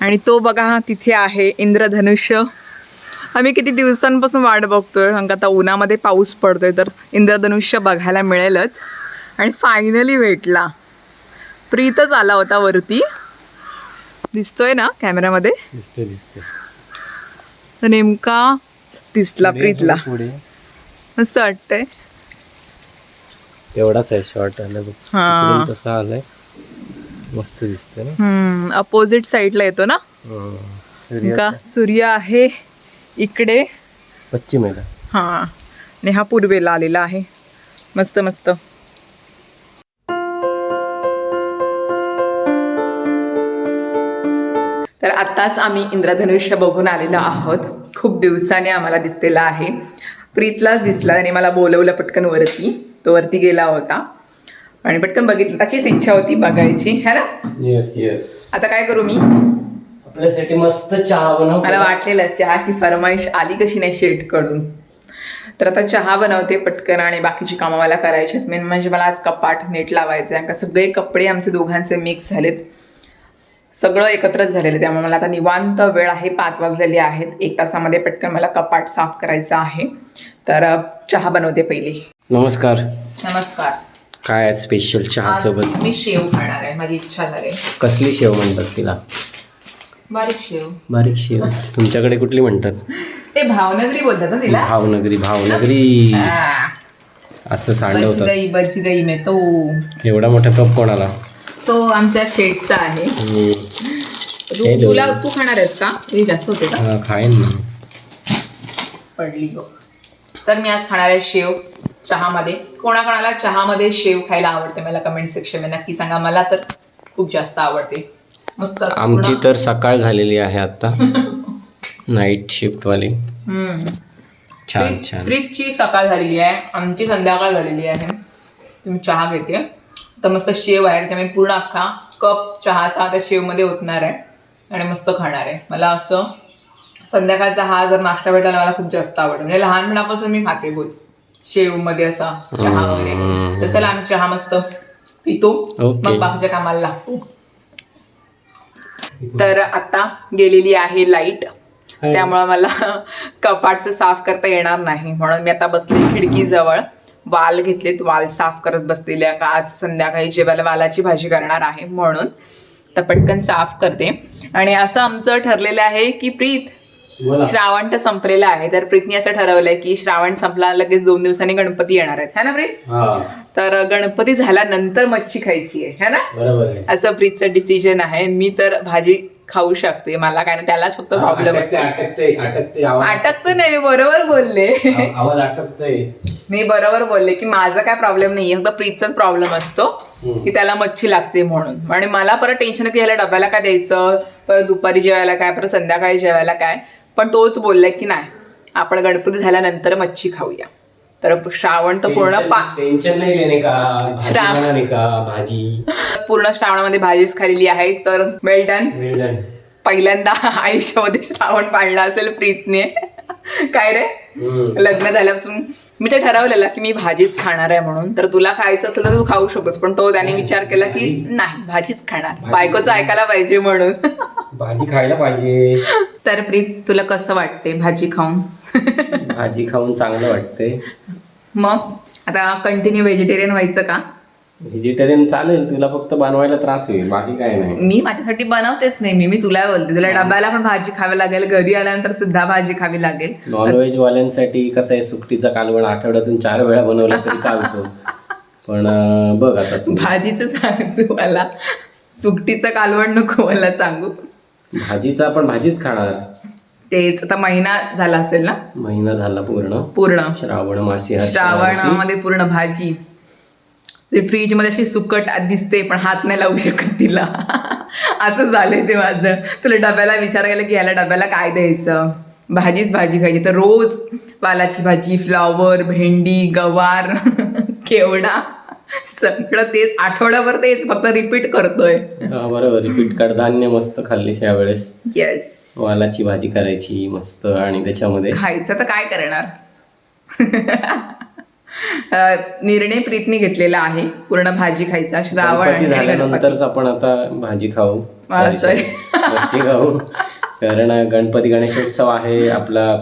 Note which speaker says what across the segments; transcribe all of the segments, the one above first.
Speaker 1: आणि तो बघा तिथे आहे इंद्रधनुष्य. आम्ही किती दिवसांपासून वाट बघतोय, कारण का आता उन्हामध्ये पाऊस पडतोय तर इंद्रधनुष्य बघायला मिळेलच. आणि फायनली भेटला. प्रीतच आला होता वरती, दिसतोय ना कॅमेऱ्यामध्ये?
Speaker 2: दिसते
Speaker 1: तर नेमका दिसला प्रीतला. मस्त वाटतंय.
Speaker 2: तेवढाच आहे शॉर्ट आला बघ.
Speaker 1: हा
Speaker 2: तसा आलाय, मस्त दिसतंय ना.
Speaker 1: अपोजिट साईडला येतो ना का. सूर्य आहे इकडे
Speaker 2: पश्चिमेला.
Speaker 1: हा आणि हा पूर्वेला आलेला आहे. मस्त मस्त. तर आत्ताच आम्ही इंद्रधनुष्य बघून आलेलो आहोत. खूप दिवसाने आम्हाला दिसलेला आहे. प्रीतला दिसला आणि मला बोलवलं पटकन वरती. तो वरती गेला होता आणि पटकन बघितलं. त्याचीच इच्छा होती बघायची, है ना?
Speaker 2: येस.
Speaker 1: आता काय करू मी?
Speaker 2: आपल्यासाठी मस्त चहा बनव.
Speaker 1: मला वाटलेलं चहाची फरमाईश आली कशी नाही शेट कडून. तर आता चहा बनवते पटकन आणि बाकीची कामं मला करायची. मेन म्हणजे मला आज कपाट नीट लावायचं आहे, कारण सगळे कपडे आमचे दोघांचे मिक्स झालेत, सगळं एकत्रच झालेलं. त्यामुळे मला आता निवांत वेळ आहे. 5 वाजलेले आहेत. 1 तासामध्ये पटकन मला कपाट साफ करायचं आहे. तर चहा बनवते पहिली.
Speaker 2: नमस्कार.
Speaker 1: नमस्कार.
Speaker 2: काय स्पेशल चहा सोबत?
Speaker 1: मी शेव खाणार आहे, माझी इच्छा झाली.
Speaker 2: कसली शेव म्हणतात तिला?
Speaker 1: बारीक शेव.
Speaker 2: बारीक शेव. तुमच्याकडे कुठली म्हणतात?
Speaker 1: ते भावनगरी बोलतात ना तिला.
Speaker 2: भावनगरी असं सांडवतात.
Speaker 1: बची गई में तो.
Speaker 2: एवढा मोठा कप कोणाला?
Speaker 1: तो आमच्या शेटचा आहे. तू खाणार आहेस का? हे जास्त होते का?
Speaker 2: खाईन ना.
Speaker 1: पडली गो. तर मी आज खाणार आहे शेव चहामध्ये. कोणाकोणाला चहामध्ये शेव खायला आवडते मला कमेंट सेक्शन मध्ये नक्की सांगा. मला तर खूप जास्त आवडते. मस्त.
Speaker 2: आमची तर सकाळ झालेली आहे आता. नाईट शिफ्ट वाली. छान छान.
Speaker 1: ट्रिपची सकाळ झालेली आहे, आमची संध्याकाळ झालेली आहे. तुम्ही चहा घेते तर मस्त शेव आहे, त्याच्यामुळे पूर्ण अख्खा कप चहाचा त्या शेवमध्ये ओतणार आहे आणि मस्त खाणार आहे. मला असं संध्याकाळचा हा जर नाश्ता भेटायला मला खूप जास्त आवडतो. म्हणजे लहानपणापासून मी खाते बोल शेवमध्ये असा चहा वगैरे. तर चला आम्ही चहा मस्त पितो, मग बाकीच्या कामाला लागतो. तर आता गेलेली आहे लाईट, त्यामुळे मला कपाटचं साफ करता येणार नाही. म्हणून मी आता बसले खिडकीजवळ. वाल घेतलेत, वाल साफ करत बसलेले. का आज संध्याकाळी जेवायला वालाची भाजी करणार आहे म्हणून. तर पटकन साफ करते. आणि असं आमचं ठरलेलं आहे की प्रीत, श्रावण तर संपलेला आहे, तर प्रीतने असं ठरवलंय की श्रावण संपला लगेच 2 दिवसांनी गणपती येणार आहेत, है ना प्रीत? तर गणपती झाल्यानंतर मच्छी खायची आहे, है ना? असं प्रीतचं डिसिजन आहे. मी तर भाजी खाऊ शकते, मला काय नाही, त्यालाच फक्त प्रॉब्लेम असतो. अटकतं नाही, मी बरोबर बोलले.
Speaker 2: आवाज अटकतोय.
Speaker 1: मी बरोबर बोलले की माझा काय प्रॉब्लेम नाहीये, फक्त प्रीतचाच प्रॉब्लेम असतो की त्याला मच्छी लागते म्हणून. आणि मला परत टेन्शन की ह्याला डब्याला काय द्यायचं, परत दुपारी जेवायला काय, परत संध्याकाळी जेवायला काय. पण तोच बोललाय की नाही, आपण गणपती झाल्यानंतर मच्छी खाऊया. तर श्रावण तर पूर्ण
Speaker 2: टेन्शन नाही लेणे का भाजी
Speaker 1: पूर्ण श्रावणामध्ये भाजीच खाल्लेली आहे. तर वेल डन. पहिल्यांदा आयुष्यामध्ये श्रावण पाळला असेल प्रीतने. काय रे, लग्न झाल्यापासून मी ते ठरवलेलं की मी भाजीच खाणार आहे म्हणून. तर तुला खायचं असेल तर तू खाऊ शकतोस, पण तो त्याने विचार केला की नाही, भाजीच खाणार, बायकोचं ऐकायला पाहिजे म्हणून.
Speaker 2: भाजी खायला पाहिजे.
Speaker 1: तर प्रीत, तुला कसं वाटते भाजी खाऊन?
Speaker 2: भाजी खाऊन चांगलं वाटतंय.
Speaker 1: मग आता कंटिन्यू व्हेजिटेरियन व्हायचं का?
Speaker 2: व्हेजिटेरियन चालेल, तुला फक्त बनवायला त्रास होईल, बाकी काय नाही.
Speaker 1: मी माझ्यासाठी बनवतेच नाही. मी तुला बोलते, तुला डब्याला पण भाजी खावी लागेल, घरी आल्यानंतर सुद्धा भाजी खावी लागेल.
Speaker 2: नॉनव्हेज वाल्यांसाठी कसं आहे, सुकटीचा कालवण आठवड्यातून 4 वेळा बनवला तरी चालतो. पण बघ आता
Speaker 1: भाजीचं सांगतो मला, सुकटीचं कालवण नको मला सांगू.
Speaker 2: भाजीचा आपण भाजीच खाणार.
Speaker 1: तेच आता महिना झाला असेल ना?
Speaker 2: महिना झाला पूर्ण श्रावण मासी.
Speaker 1: श्रावणामध्ये पूर्ण भाजी. फ्रीज मध्ये अशी सुकट दिसते पण हात नाही लावू शकत तिला. असं झालंय ते माझं. तुला डब्याला विचार केला की याला डब्याला काय द्यायचं, भाजीच भाजी खायची. तर रोज वालाची भाजी, फ्लॉवर, भेंडी, गवार, केवडा, सगळं तेच आठवड्याभर तेच फक्त रिपीट करतोय.
Speaker 2: बरोबर, रिपीट. कडधान्य मस्त खाल्लीस यावेळेस.
Speaker 1: येस.
Speaker 2: वालाची भाजी करायची मस्त आणि त्याच्यामध्ये
Speaker 1: खायचं तर काय करणार. निर्णय प्रीतने घेतलेला आहे पूर्ण भाजी खायचा. श्रावण
Speaker 2: गणपती
Speaker 1: आणि गणपती.
Speaker 2: झाल्यानंतरच आपण आता भाजी खाऊ,
Speaker 1: sorry.
Speaker 2: मच्छी खाऊ. कारण गणपती गणेशोत्सव आहे आपला.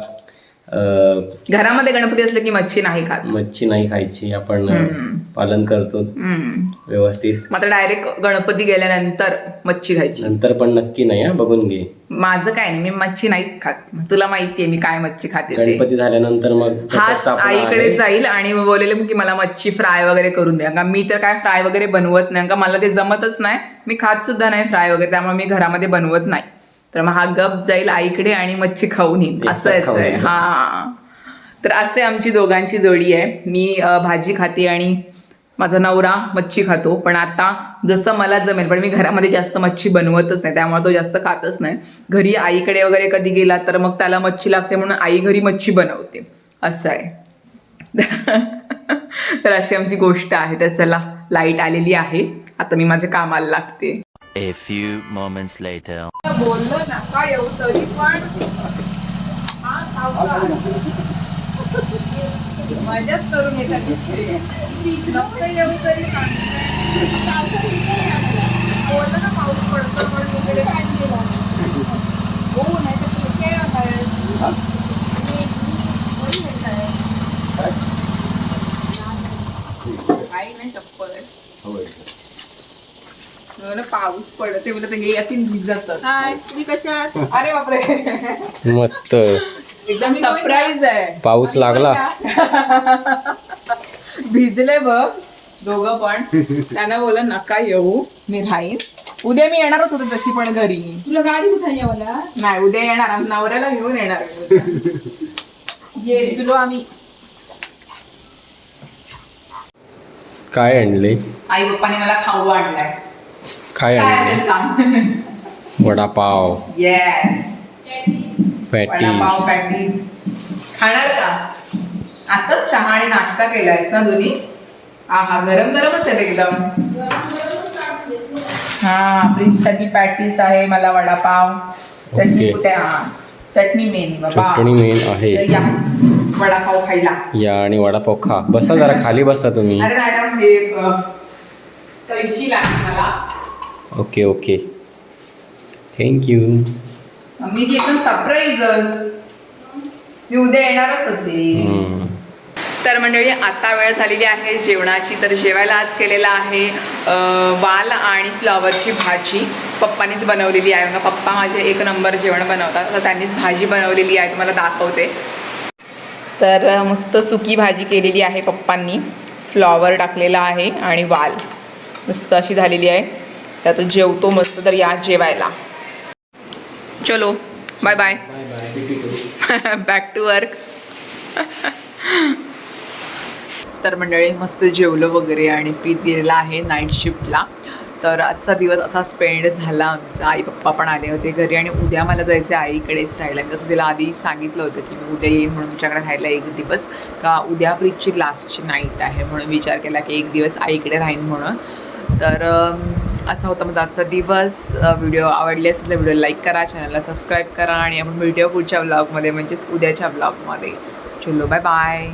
Speaker 1: घरामध्ये गणपती असले की मच्छी नाही खात.
Speaker 2: मच्छी नाही खायची, आपण पालन करतो व्यवस्थित.
Speaker 1: मात्र डायरेक्ट गणपती गेल्यानंतर मच्छी खायची.
Speaker 2: नंतर पण नक्की नाही, बघून घे.
Speaker 1: माझं काय नाही, मी मच्छी नाहीच खात. तुला माहितीये मी काय मच्छी खाते ते.
Speaker 2: गणपती झाल्यानंतर मग
Speaker 1: हाच आईकडे जाईल आणि बोलेले की मला मच्छी फ्राय वगैरे करून द्या. का मी तर काय फ्राय वगैरे बनवत नाही, का मला ते जमतच नाही. मी खात सुद्धा नाही फ्राय वगैरे, त्यामुळे मी घरामध्ये बनवत नाही. तर मग हा गप जाईल आईकडे आणि मच्छी खाऊन येईल, असं आहे. हा, तर असे आमची दोघांची जोडी आहे. मी भाजी खाते आणि माझा नवरा मच्छी खातो. पण आता जसं मला जमेल, पण मी घरामध्ये जास्त मच्छी बनवतच नाही, त्यामुळे तो जास्त खातच नाही. घरी आईकडे वगैरे कधी गेला तर मग त्याला मच्छी लागते म्हणून आई घरी मच्छी बनवते, असं आहे. तर अशी आमची गोष्ट आहे. तर चला, लाईट आलेली आहे, आता मी माझ्या कामाला लागते.
Speaker 3: A few moments later.
Speaker 1: बोललो ना काय येऊ तरी पण मजाच करून येतात. येऊ तरी बोललो ना पाऊस पडतो पण इकडे काय हो नाही काही नाही चप्पल पाऊस पडते बोलत हे यातून भिजतात. तुम्ही कशा? अरे बापरे,
Speaker 2: मस्त
Speaker 1: एकदम सरप्राईज आहे.
Speaker 2: पाऊस लागला.
Speaker 1: भिजले बघ दोघं पण. त्यांना बोला नका येऊ, मी राहीन. उद्या मी येणारच होते तशी पण घरी. तुला गाडी कुठे यावला? नाही, उद्या येणार, नवऱ्याला घेऊन येणार. ये तुला आम्ही.
Speaker 2: काय आणले?
Speaker 1: आई पप्पाने मला खाऊ आणलाय.
Speaker 2: काय
Speaker 1: काय
Speaker 2: आणले?
Speaker 1: असेल सांग.
Speaker 2: Vada pav,
Speaker 1: yes,
Speaker 2: patty.
Speaker 1: Vada pav patties खाणार का? आताच चहा आणि नाश्ता केलायस ना दोन्ही? हा, गरम गरमच आहे एकदम. हा, प्रिन्ससाठी पॅटीस आहे, मला वडापाव. चटणी कुठे? हा, चटणी मेन बाबा,
Speaker 2: चटणी मेन आहे.
Speaker 1: तर या वडापाव खायला
Speaker 2: या आणि वडापाव खा. बसा जरा खाली, बसा तुम्ही.
Speaker 1: अरे मॅडम हे कैची लागली मला.
Speaker 2: Okay okay, thank you.
Speaker 1: मी ती एकदम सरप्राईज, मी उद्या येणारच होते. तर मंडळी, आता वेळ झालेली आहे जेवणाची. तर जेवायला आज केलेला आहे वाल आणि फ्लॉवरची भाजी. पप्पानीच बनवलेली आहे. मग पप्पा माझे एक नंबर जेवण बनवतात, तर त्यांनीच भाजी बनवलेली आहे, तुम्हाला दाखवते. तर मस्त सुकी भाजी केलेली आहे पप्पांनी. फ्लॉवर टाकलेला आहे आणि वाल मस्त अशी झालेली आहे. त्यात जेवतो मस्त. तर या जेवायला. चलो bye bye. Back to work. तर मंडळी मस्त जेवलं वगैरे आणि प्रीत गेलेला आहे नाईट शिफ्टला. तर आजचा दिवस असा स्पेंड झाला आमचा. आई पप्पा पण आले होते घरी आणि उद्या मला जायचं आहे आईकडेच राहायला. मी तसं तिला आधी सांगितलं होतं की मी उद्या येईन म्हणून तुमच्याकडे राहायला एक दिवस, का उद्या प्रीतची लास्टची नाईट आहे म्हणून विचार केला की एक दिवस आईकडे राहीन म्हणून. तर असा होता माझा आजचा दिवस. व्हिडिओ आवडले असेल तर व्हिडिओ लाईक करा, चॅनलला सबस्क्राईब करा आणि आपण व्हिडिओ पुढच्या व्लॉगमध्ये म्हणजेच उद्याच्या व्लॉगमध्ये. चलो बाय बाय.